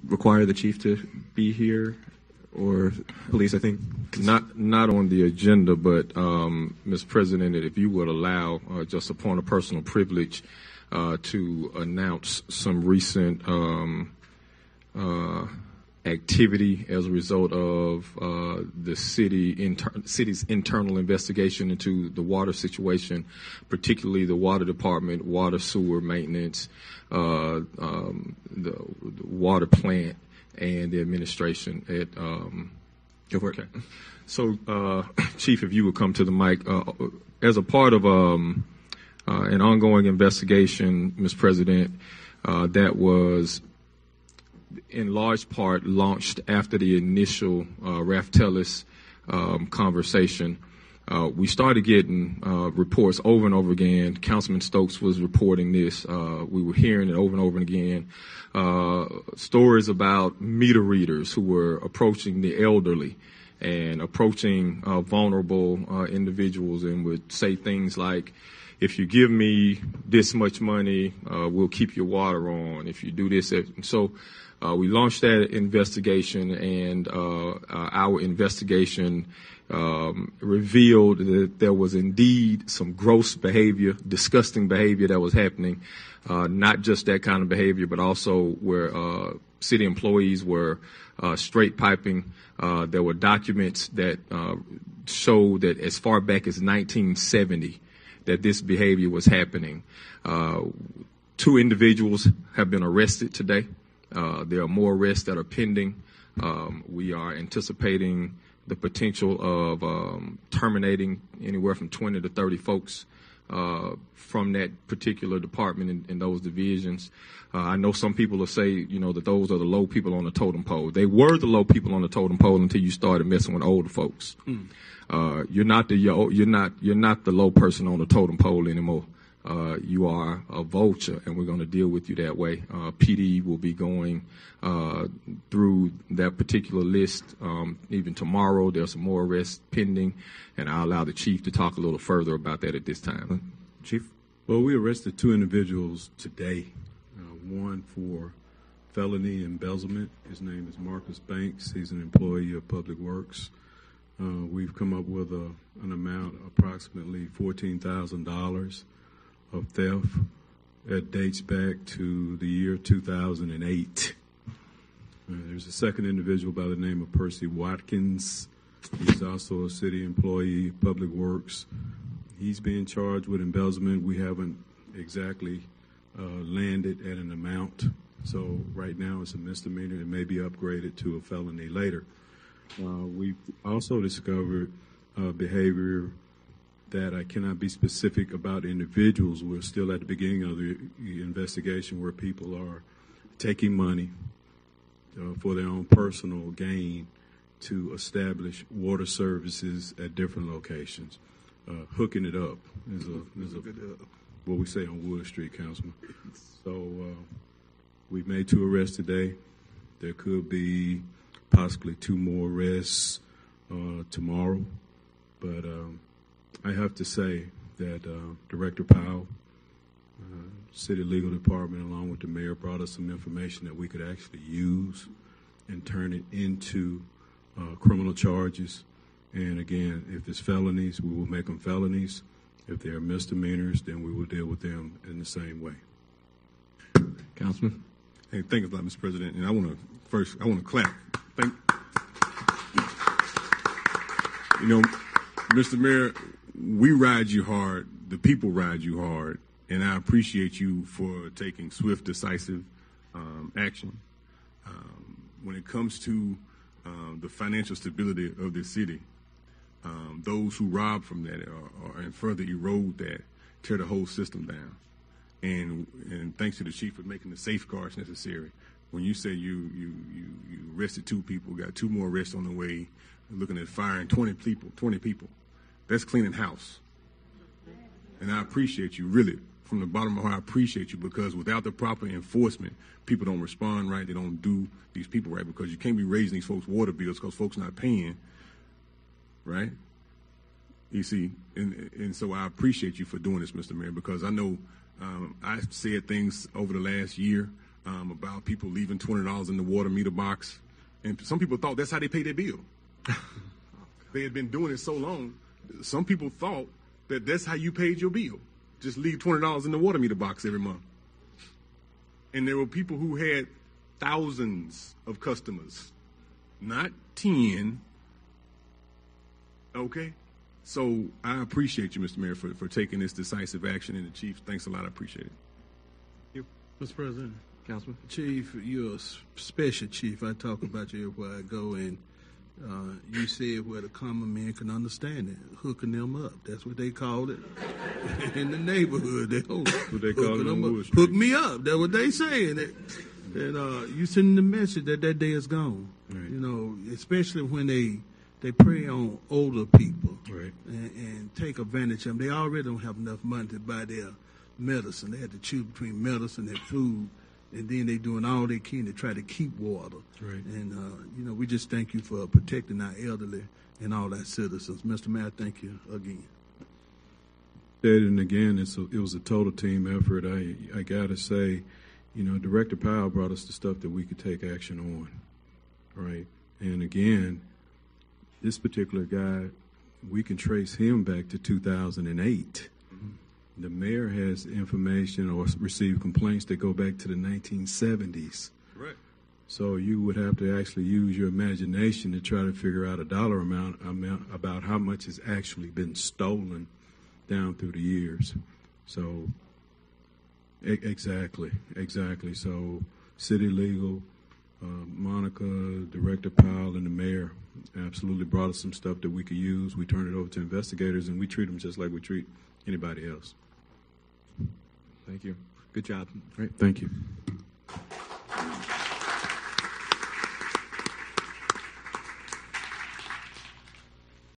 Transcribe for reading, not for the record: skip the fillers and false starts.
require the chief to be here, or police, I think? Not on the agenda, but Mr. President, if you would allow just a point of personal privilege to announce some recent activity as a result of the city's internal investigation into the water situation, particularly the water department, water sewer maintenance, the water plant, and the administration at. Go for it. Okay. So, Chief, if you would come to the mic, as a part of an ongoing investigation, Mr. President, that was in large part launched after the initial Raftelis conversation. We started getting reports over and over again. Councilman Stokes was reporting this. We were hearing it over and over again. Stories about meter readers who were approaching the elderly and approaching vulnerable individuals and would say things like, if you give me this much money, we'll keep your water on. If you do this. And so we launched that investigation, and our investigation revealed that there was indeed some gross behavior, disgusting behavior that was happening, not just that kind of behavior, but also where city employees were straight piping. There were documents that showed that as far back as 1970 that this behavior was happening. 2 individuals have been arrested today. There are more arrests that are pending. We are anticipating the potential of terminating anywhere from 20 to 30 folks from that particular department in those divisions. I know some people will say, that those are the low people on the totem pole. They were the low people on the totem pole until you started messing with older folks. You're not the low person on the totem pole anymore. You are a vulture, and we're going to deal with you that way. PD will be going through that particular list even tomorrow. There's some more arrests pending, and I'll allow the chief to talk a little further about that at this time. Chief? Well, we arrested 2 individuals today, one for felony embezzlement. His name is Marcus Banks. He's an employee of Public Works. We've come up with an amount approximately $14,000 of theft that dates back to the year 2008. There's a second individual by the name of Percy Watkins. He's also a city employee, Public Works. He's being charged with embezzlement. We haven't exactly landed at an amount. So right now it's a misdemeanor. It may be upgraded to a felony later. We've also discovered behavior that I cannot be specific about individuals. We're still at the beginning of the investigation where people are taking money for their own personal gain to establish water services at different locations. Hooking it up is what we say on Wood Street, Councilman. So we've made 2 arrests today. There could be possibly 2 more arrests tomorrow. But I have to say that Director Powell, City Legal Department, along with the mayor, brought us some information that we could actually use and turn it into criminal charges. And again, if it's felonies, we will make them felonies. If they are misdemeanors, then we will deal with them in the same way. Councilman? Hey, thank you a lot, Mr. President. And I want to clap. Mr. Mayor, we ride you hard. The people ride you hard. And I appreciate you for taking swift, decisive action. When it comes to the financial stability of this city, those who rob from that and further erode that, tear the whole system down. And thanks to the chief for making the safeguards necessary. When you say you arrested 2 people, got 2 more arrests on the way, looking at firing 20 people, that's cleaning house. And I appreciate you, really, from the bottom of my heart, I appreciate you, because without the proper enforcement, people don't respond right, they don't do these people right, because you can't be raising these folks' water bills because folks not paying, right? You see, and so I appreciate you for doing this, Mr. Mayor, because I know I've said things over the last year about people leaving $20 in the water meter box. And some people thought that's how they pay their bill. They had been doing it so long, some people thought that that's how you paid your bill. Just leave $20 in the water meter box every month. And there were people who had thousands of customers, not 10. Okay? So I appreciate you, Mr. Mayor, for taking this decisive action. And the Chief, thanks a lot. I appreciate it. Mr. President. Councilman. Chief, you're a special chief. I talk about you everywhere I go, and you said where the common man can understand it, hooking them up. That's what they call it in the neighborhood. What they call it on Wood Street. Hook me up. That's what they saying. And you sending the message that that day is gone. Right. You know, especially when they prey on older people, Right. and take advantage of them. They already don't have enough money to buy their medicine. They had to choose between medicine and food, and then they doing all they can to try to keep water. Right. And, you know, we just thank you for protecting our elderly and all our citizens. Mr. Mayor, thank you again. And again, it was a total team effort. I got to say, you know, Director Powell brought us the stuff that we could take action on, right? And again, this particular guy, we can trace him back to 2008. The mayor has information or received complaints that go back to the 1970s. Right. So you would have to actually use your imagination to try to figure out a dollar amount about how much has actually been stolen down through the years. So exactly. So city legal, Monica, Director Powell, and the mayor absolutely brought us some stuff that we could use. We turned it over to investigators, and we treat them just like we treat anybody else. Thank you. Good job. Great. Thank you.